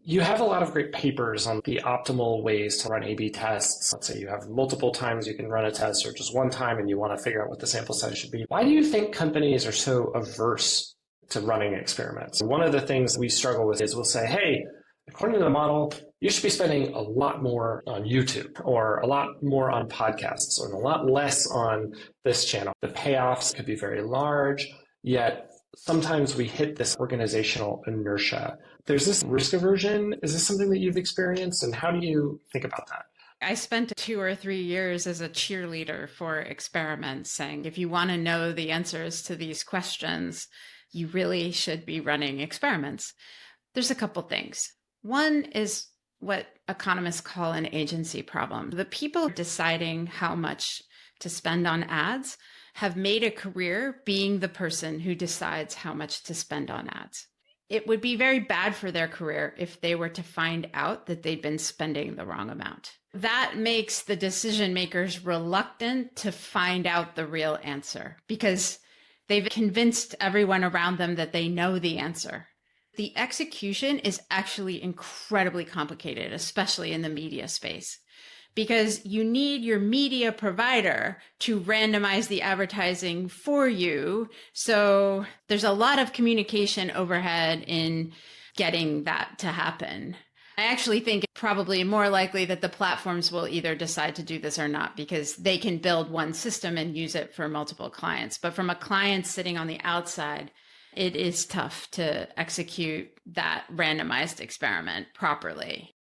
You have a lot of great papers on the optimal ways to run A/B tests. Let's say you have multiple times you can run a test or just one time and you want to figure out what the sample size should be. Why do you think companies are so averse to running experiments? One of the things we struggle with is we'll say, hey, according to the model, you should be spending a lot more on YouTube or a lot more on podcasts or a lot less on this channel. The payoffs could be very large, yet sometimes we hit this organizational inertia. There's this risk aversion. Is this something that you've experienced? And how do you think about that? I spent 2 or 3 years as a cheerleader for experiments, saying if you want to know the answers to these questions, you really should be running experiments. There's a couple things. One is what economists call an agency problem. The people deciding how much to spend on ads have made a career being the person who decides how much to spend on ads. It would be very bad for their career if they were to find out that they'd been spending the wrong amount. That makes the decision makers reluctant to find out the real answer because they've convinced everyone around them that they know the answer. The execution is actually incredibly complicated, especially in the media space, because you need your media provider to randomize the advertising for you. So there's a lot of communication overhead in getting that to happen. I actually think it's probably more likely that the platforms will either decide to do this or not because they can build one system and use it for multiple clients. But from a client sitting on the outside, it is tough to execute that randomized experiment properly.